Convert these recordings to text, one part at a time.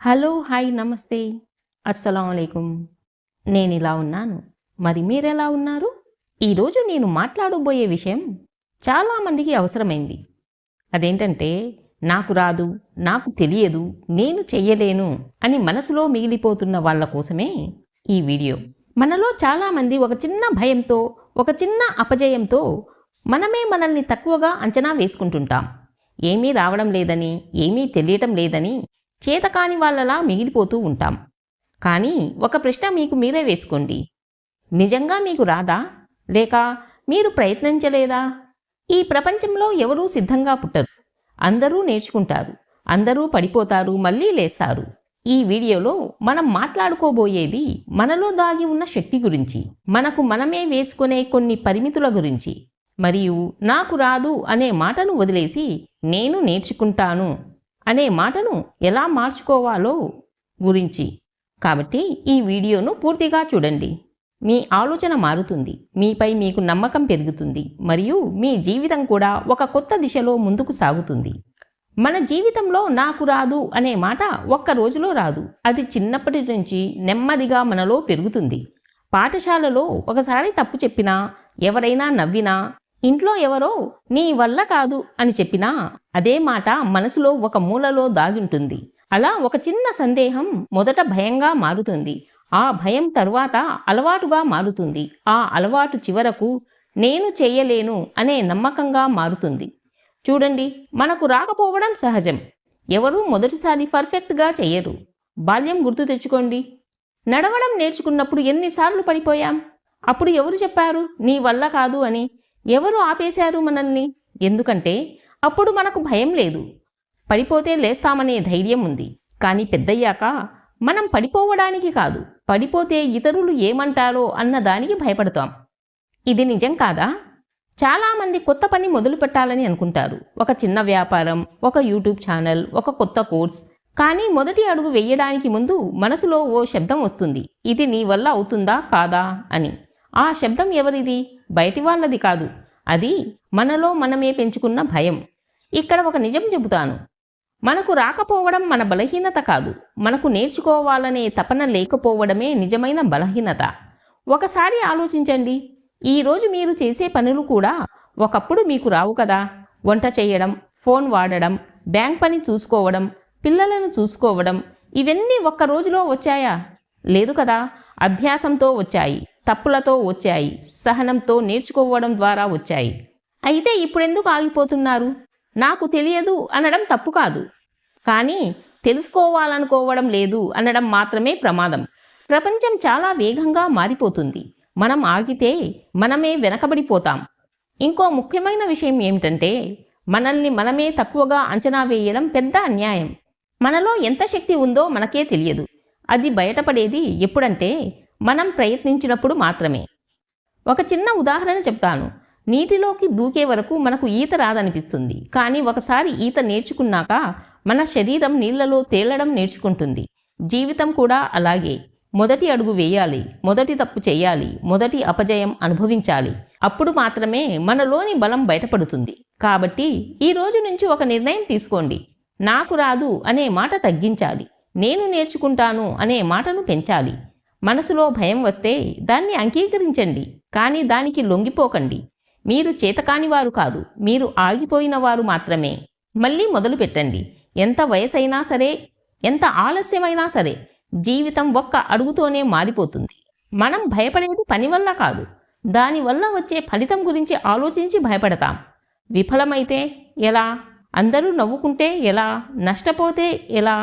Hello, hi, నమస్తే, అస్సలాముఅలైకుం. నేనిలా ఉన్నాను. మరి మీరెలా ఉన్నారు? ఈరోజు నేను మాట్లాడబోయే విషయం చాలామందికి అవసరమైంది. అదేంటంటే, నాకు రాదు, నాకు తెలియదు, నేను చెయ్యలేను అని మనసులో మిగిలిపోతున్న వాళ్ళ కోసమే ఈ వీడియో. మనలో చాలామంది ఒక చిన్న భయంతో, ఒక చిన్న అపజయంతో మనమే మనల్ని తక్కువగా అంచనా వేసుకుంటుంటాం. ఏమీ రావడం లేదని, ఏమీ తెలియటం లేదని చేతకాని వాళ్ళలా మిగిలిపోతూ ఉంటాం. కానీ ఒక ప్రశ్న మీకు మీరే వేసుకోండి. నిజంగా మీకు రాదా? లేక మీరు ప్రయత్నించలేదా? ఈ ప్రపంచంలో ఎవరూ సిద్ధంగా పుట్టరు. అందరూ నేర్చుకుంటారు. అందరూ పడిపోతారు, మళ్ళీ లేస్తారు. ఈ వీడియోలో మనం మాట్లాడుకోబోయేది మనలో దాగి ఉన్న శక్తి గురించి, మనకు మనమే వేసుకునే కొన్ని పరిమితుల గురించి, మరియు నాకు రాదు అనే మాటను వదిలేసి నేను నేర్చుకుంటాను అనే మాటను ఎలా మార్చుకోవాలో గురించి. కాబట్టి ఈ వీడియోను పూర్తిగా చూడండి. మీ ఆలోచన మారుతుంది, మీపై మీకు నమ్మకం పెరుగుతుంది, మరియు మీ జీవితం కూడా ఒక కొత్త దిశలో ముందుకు సాగుతుంది. మన జీవితంలో నాకు రాదు అనే మాట ఒక్క రోజులో రాదు. అది చిన్నప్పటి నుంచి నెమ్మదిగా మనలో పెరుగుతుంది. పాఠశాలలో ఒకసారి తప్పు చెప్పినా, ఎవరైనా నవ్వినా, ఇంట్లో ఎవరో నీ వల్ల కాదు అని చెప్పినా అదే మాట మనసులో ఒక మూలలో దాగుంటుంది. అలా ఒక చిన్న సందేహం మొదట భయంగా మారుతుంది. ఆ భయం తరువాత అలవాటుగా మారుతుంది. ఆ అలవాటు చివరకు నేను చేయలేను అనే నమ్మకంగా మారుతుంది. చూడండి, మనకు రాకపోవడం సహజం. ఎవరూ మొదటిసారి పర్ఫెక్ట్గా చెయ్యరు. బాల్యం గుర్తు తెచ్చుకోండి. నడవడం నేర్చుకున్నప్పుడు ఎన్నిసార్లు పడిపోయాం? అప్పుడు ఎవరు చెప్పారు నీ వల్ల కాదు అని? ఎవరు ఆపేశారు మనల్ని? ఎందుకంటే అప్పుడు మనకు భయం లేదు. పడిపోతే లేస్తామనే ధైర్యం ఉంది. కానీ పెద్దయ్యాక మనం పడిపోవడానికి కాదు, పడిపోతే ఇతరులు ఏమంటారో అన్న దానికి భయపడతాం. ఇది నిజం కాదా? చాలామంది కొత్త పని మొదలు పెట్టాలని అనుకుంటారు. ఒక చిన్న వ్యాపారం, ఒక యూట్యూబ్ ఛానల్, ఒక కొత్త కోర్స్. కానీ మొదటి అడుగు వేయడానికి ముందు మనసులో ఓ శబ్దం వస్తుంది. ఇది నీ వల్ల అవుతుందా కాదా అని. ఆ శబ్దం ఎవరిది? బయటి వాళ్ళది కాదు. అది మనలో మనమే పెంచుకున్న భయం. ఇక్కడ ఒక నిజం చెబుతాను. మనకు రాకపోవడం మన బలహీనత కాదు. మనకు నేర్చుకోవాలనే తపన లేకపోవడమే నిజమైన బలహీనత. ఒకసారి ఆలోచించండి. ఈరోజు మీరు చేసే పనులు కూడా ఒకప్పుడు మీకు రావు కదా. వంట చేయడం, ఫోన్ వాడడం, బ్యాంక్ పని చూసుకోవడం, పిల్లలను చూసుకోవడం, ఇవన్నీ ఒక్క రోజులో వచ్చాయా? లేదు కదా. అభ్యాసంతో వచ్చాయి, తప్పులతో వచ్చాయి, సహనంతో నేర్చుకోవడం ద్వారా వచ్చాయి. అయితే ఇప్పుడెందుకు ఆగిపోతున్నారు? నాకు తెలియదు అనడం తప్పు కాదు. కానీ తెలుసుకోవాలనుకోవడం లేదు అనడం మాత్రమే ప్రమాదం. ప్రపంచం చాలా వేగంగా మారిపోతుంది. మనం ఆగితే మనమే వెనకబడిపోతాం. ఇంకో ముఖ్యమైన విషయం ఏమిటంటే, మనల్ని మనమే తక్కువగా అంచనా వేయడం పెద్ద అన్యాయం. మనలో ఎంత శక్తి ఉందో మనకే తెలియదు. అది బయటపడేది ఎప్పుడంటే మనం ప్రయత్నించినప్పుడు మాత్రమే. ఒక చిన్న ఉదాహరణ చెప్తాను. నీటిలోకి దూకే వరకు మనకు ఈత రాదనిపిస్తుంది. కానీ ఒకసారి ఈత నేర్చుకున్నాక మన శరీరం నీళ్లలో తేలడం నేర్చుకుంటుంది. జీవితం కూడా అలాగే. మొదటి అడుగు వేయాలి, మొదటి తప్పు చేయాలి, మొదటి అపజయం అనుభవించాలి. అప్పుడు మాత్రమే మనలోని బలం బయటపడుతుంది. కాబట్టి ఈ రోజు నుంచి ఒక నిర్ణయం తీసుకోండి. నాకు రాదు అనే మాట తగ్గించాలి. నేను నేర్చుకుంటాను అనే మాటను పెంచాలి. మనసులో భయం వస్తే దాన్ని అంగీకరించండి, కానీ దానికి లొంగిపోకండి. మీరు చేతకాని వారు కాదు, మీరు ఆగిపోయిన వారు మాత్రమే. మళ్ళీ మొదలు పెట్టండి. ఎంత వయసైనా సరే, ఎంత ఆలస్యమైనా సరే, జీవితం ఒక్క అడుగుతోనే మారిపోతుంది. మనం భయపడేది పని వల్ల కాదు, దానివల్ల వచ్చే ఫలితం గురించి ఆలోచించి భయపడతాం. విఫలమైతే ఎలా? అందరూ నవ్వుకుంటే ఎలా? నష్టపోతే ఎలా?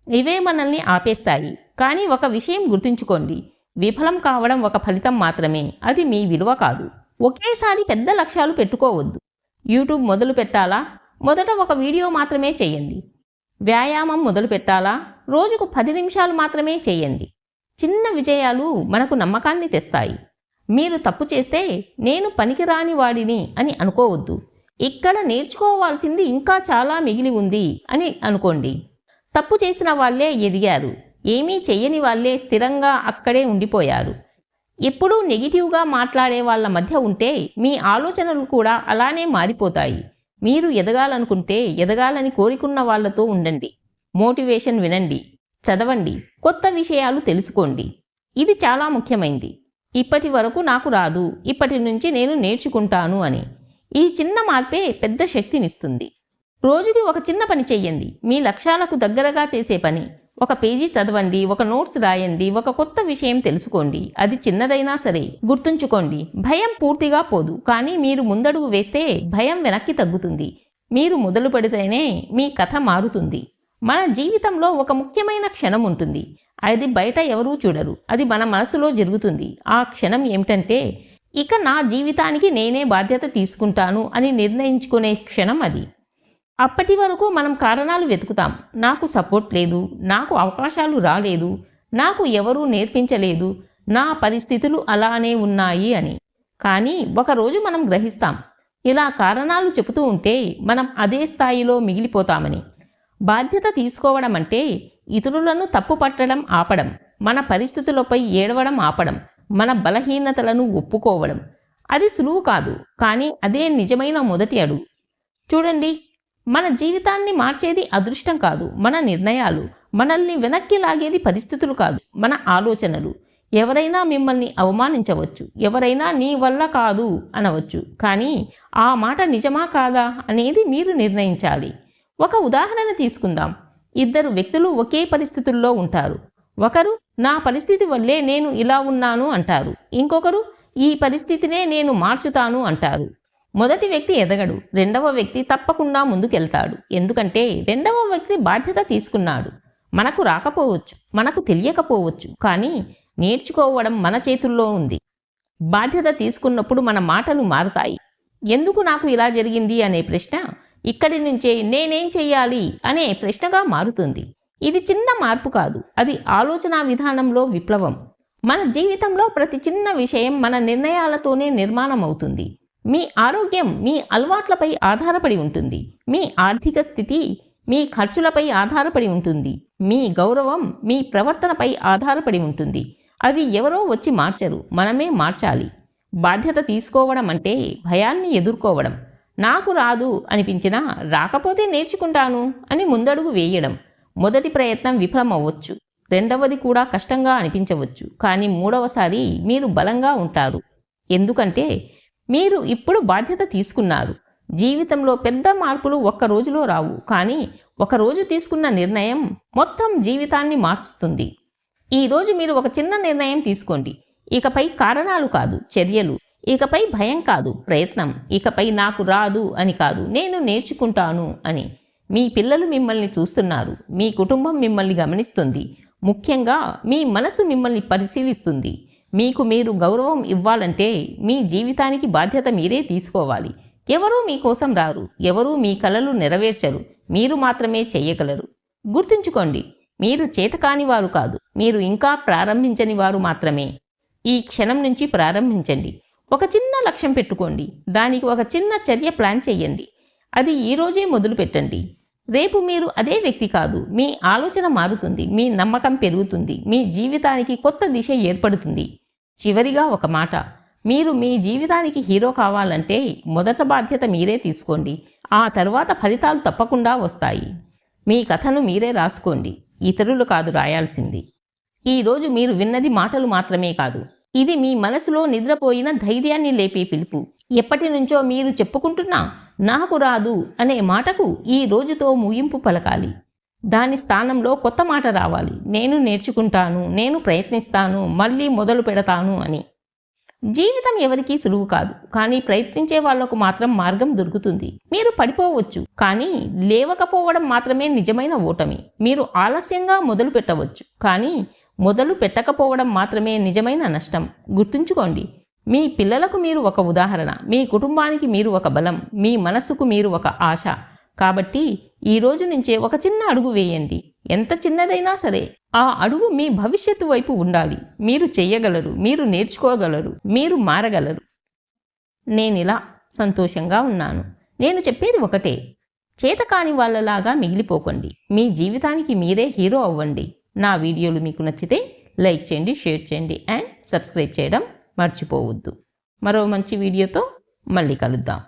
ఇవే మనల్ని ఆపేస్తాయి. కానీ ఒక విషయం గుర్తుంచుకోండి, విఫలం కావడం ఒక ఫలితం మాత్రమే, అది మీ విలువ కాదు. ఒకేసారి పెద్ద లక్ష్యాలు పెట్టుకోవద్దు. యూట్యూబ్ మొదలు పెట్టాలా? మొదట ఒక వీడియో మాత్రమే చేయండి. వ్యాయామం మొదలు పెట్టాలా? రోజుకు 10 నిమిషాలు మాత్రమే చేయండి. చిన్న విజయాలు మనకు నమ్మకాన్ని తెస్తాయి. మీరు తప్పు చేస్తే నేను పనికిరాని వాడిని అని అనుకోవద్దు. ఇక్కడ నేర్చుకోవాల్సింది ఇంకా చాలా మిగిలి ఉంది అని అనుకోండి. తప్పు చేసిన వాళ్ళే ఎదిగారు, ఏమీ చెయ్యని వాళ్ళే స్థిరంగా అక్కడే ఉండిపోయారు. ఎప్పుడూ నెగిటివ్గా మాట్లాడే వాళ్ళ మధ్య ఉంటే మీ ఆలోచనలు కూడా అలానే మారిపోతాయి. మీరు ఎదగాలనుకుంటే ఎదగాలని కోరుకున్న వాళ్ళతో ఉండండి. మోటివేషన్ వినండి, చదవండి, కొత్త విషయాలు తెలుసుకోండి. ఇది చాలా ముఖ్యమైంది. ఇప్పటి వరకు నాకు రాదు, ఇప్పటి నుంచి నేను నేర్చుకుంటాను అని. ఈ చిన్న మార్పే పెద్ద శక్తినిస్తుంది. రోజుకి ఒక చిన్న పని చెయ్యండి, మీ లక్ష్యాలకు దగ్గరగా చేసే పని. ఒక పేజీ చదవండి, ఒక నోట్స్ రాయండి, ఒక కొత్త విషయం తెలుసుకోండి. అది చిన్నదైనా సరే. గుర్తుంచుకోండి, భయం పూర్తిగా పోదు, కానీ మీరు ముందడుగు వేస్తే భయం వెనక్కి తగ్గుతుంది. మీరు మొదలు పెడితేనే మీ కథ మారుతుంది. మన జీవితంలో ఒక ముఖ్యమైన క్షణం ఉంటుంది. అది బయట ఎవరూ చూడరు, అది మన మనసులో జరుగుతుంది. ఆ క్షణం ఏమిటంటే, ఇక నా జీవితానికి నేనే బాధ్యత తీసుకుంటాను అని నిర్ణయించుకునే క్షణం అది. అప్పటి వరకు మనం కారణాలు వెతుకుతాం. నాకు సపోర్ట్ లేదు, నాకు అవకాశాలు రాలేదు, నాకు ఎవరూ నేర్పించలేదు, నా పరిస్థితులు అలానే ఉన్నాయి అని. కానీ ఒకరోజు మనం గ్రహిస్తాం, ఇలా కారణాలు చెబుతూ ఉంటే మనం అదే స్థాయిలో మిగిలిపోతామని. బాధ్యత తీసుకోవడం అంటే ఇతరులను తప్పు పట్టడం ఆపడం, మన పరిస్థితులపై ఏడవడం ఆపడం, మన బలహీనతలను ఒప్పుకోవడం. అది సులువు కాదు, కానీ అదే నిజమైన మొదటి అడుగు. చూడండి, మన జీవితాన్ని మార్చేది అదృష్టం కాదు, మన నిర్ణయాలు. మనల్ని వెనక్కి లాగేది పరిస్థితులు కాదు, మన ఆలోచనలు. ఎవరైనా మిమ్మల్ని అవమానించవచ్చు, ఎవరైనా నీ వల్ల కాదు అనవచ్చు, కానీ ఆ మాట నిజమా కాదా అనేది మీరు నిర్ణయించాలి. ఒక ఉదాహరణ తీసుకుందాం. ఇద్దరు వ్యక్తులు ఒకే పరిస్థితుల్లో ఉంటారు. ఒకరు నా పరిస్థితి వల్లే నేను ఇలా ఉన్నాను అంటారు, ఇంకొకరు ఈ పరిస్థితినే నేను మార్చుతాను అంటారు. మొదటి వ్యక్తి ఎదగడు, రెండవ వ్యక్తి తప్పకుండా ముందుకెళ్తాడు. ఎందుకంటే రెండవ వ్యక్తి బాధ్యత తీసుకున్నాడు. మనకు రాకపోవచ్చు, మనకు తెలియకపోవచ్చు, కానీ నేర్చుకోవడం మన చేతుల్లో ఉంది. బాధ్యత తీసుకున్నప్పుడు మన మాటలు మారుతాయి. ఎందుకు నాకు ఇలా జరిగింది అనే ప్రశ్న ఇక్కడి నుంచే నేనేం చెయ్యాలి అనే ప్రశ్నగా మారుతుంది. ఇది చిన్న మార్పు కాదు, అది ఆలోచన విధానంలో విప్లవం. మన జీవితంలో ప్రతి చిన్న విషయం మన నిర్ణయాలతోనే నిర్మాణం అవుతుంది. మీ ఆరోగ్యం మీ అలవాట్లపై ఆధారపడి ఉంటుంది. మీ ఆర్థిక స్థితి మీ ఖర్చులపై ఆధారపడి ఉంటుంది. మీ గౌరవం మీ ప్రవర్తనపై ఆధారపడి ఉంటుంది. అవి ఎవరో వచ్చి మార్చరు, మనమే మార్చాలి. బాధ్యత తీసుకోవడం అంటే భయాన్ని ఎదుర్కోవడం. నాకు రాదు అనిపించినా రాకపోతే నేర్చుకుంటాను అని ముందడుగు వేయడం. మొదటి ప్రయత్నం విఫలం అవ్వచ్చు, రెండవది కూడా కష్టంగా అనిపించవచ్చు, కానీ మూడవసారి మీరు బలంగా ఉంటారు. ఎందుకంటే మీరు ఇప్పుడు బాధ్యత తీసుకున్నారు. జీవితంలో పెద్ద మార్పులు ఒక్క రోజులో రావు, కానీ ఒకరోజు తీసుకున్న నిర్ణయం మొత్తం జీవితాన్ని మార్చుతుంది. ఈరోజు మీరు ఒక చిన్న నిర్ణయం తీసుకోండి. ఇకపై కారణాలు కాదు, చర్యలు. ఇకపై భయం కాదు, ప్రయత్నం. ఇకపై నాకు రాదు అని కాదు, నేను నేర్చుకుంటాను అని. మీ పిల్లలు మిమ్మల్ని చూస్తున్నారు, మీ కుటుంబం మిమ్మల్ని గమనిస్తుంది, ముఖ్యంగా మీ మనసు మిమ్మల్ని పరిశీలిస్తుంది. మీకు మీరు గౌరవం ఇవ్వాలంటే మీ జీవితానికి బాధ్యత మీరే తీసుకోవాలి. ఎవరూ మీకోసం రారు, ఎవరూ మీ కలలు నెరవేర్చరు, మీరు మాత్రమే చెయ్యగలరు. గుర్తుంచుకోండి, మీరు చేతకాని వారు కాదు, మీరు ఇంకా ప్రారంభించని వారు మాత్రమే. ఈ క్షణం నుంచి ప్రారంభించండి. ఒక చిన్న లక్ష్యం పెట్టుకోండి, దానికి ఒక చిన్న చర్య ప్లాన్ చేయండి. అది ఈరోజే మొదలు పెట్టండి. రేపు మీరు అదే వ్యక్తి కాదు, మీ ఆలోచన మారుతుంది, మీ నమ్మకం పెరుగుతుంది, మీ జీవితానికి కొత్త దిశ ఏర్పడుతుంది. చివరిగా ఒక మాట, మీరు మీ జీవితానికి హీరో కావాలంటే మొదట బాధ్యత మీరే తీసుకోండి. ఆ తరువాత ఫలితాలు తప్పకుండా వస్తాయి. మీ కథను మీరే రాసుకోండి, ఇతరులు కాదు రాయాల్సింది. ఈరోజు మీరు విన్నది మాటలు మాత్రమే కాదు, ఇది మీ మనసులో నిద్రపోయిన ధైర్యాన్ని లేపే పిలుపు. ఎప్పటి నుంచో మీరు చెప్పుకుంటున్నా నాకు రాదు అనే మాటకు ఈ రోజుతో ముగింపు పలకాలి. దాని స్థానంలో కొత్త మాట రావాలి, నేను నేర్చుకుంటాను, నేను ప్రయత్నిస్తాను, మళ్ళీ మొదలు పెడతాను అని. జీవితం ఎవరికీ సులువు కాదు, కానీ ప్రయత్నించే వాళ్లకు మాత్రం మార్గం దొరుకుతుంది. మీరు పడిపోవచ్చు, కానీ లేవకపోవడం మాత్రమే నిజమైన ఓటమి. మీరు ఆలస్యంగా మొదలు పెట్టవచ్చు, కానీ మొదలు పెట్టకపోవడం మాత్రమే నిజమైన నష్టం. గుర్తుంచుకోండి, మీ పిల్లలకు మీరు ఒక ఉదాహరణ, మీ కుటుంబానికి మీరు ఒక బలం, మీ మనసుకు మీరు ఒక ఆశ. కాబట్టి ఈ రోజు నుంచే ఒక చిన్న అడుగు వేయండి. ఎంత చిన్నదైనా సరే ఆ అడుగు మీ భవిష్యత్తు వైపు ఉండాలి. మీరు చెయ్యగలరు, మీరు నేర్చుకోగలరు, మీరు మారగలరు. నేనిలా సంతోషంగా ఉన్నాను. నేను చెప్పేది ఒకటే, చేతకాని వాళ్ళలాగా మిగిలిపోకండి. మీ జీవితానికి మీరే హీరో అవ్వండి. నా వీడియోలు మీకు నచ్చితే లైక్ చేయండి, షేర్ చేయండి అండ్ సబ్స్క్రైబ్ చేయడం మర్చిపోవద్దు. మరో మంచి వీడియోతో మళ్ళీ కలుద్దాం.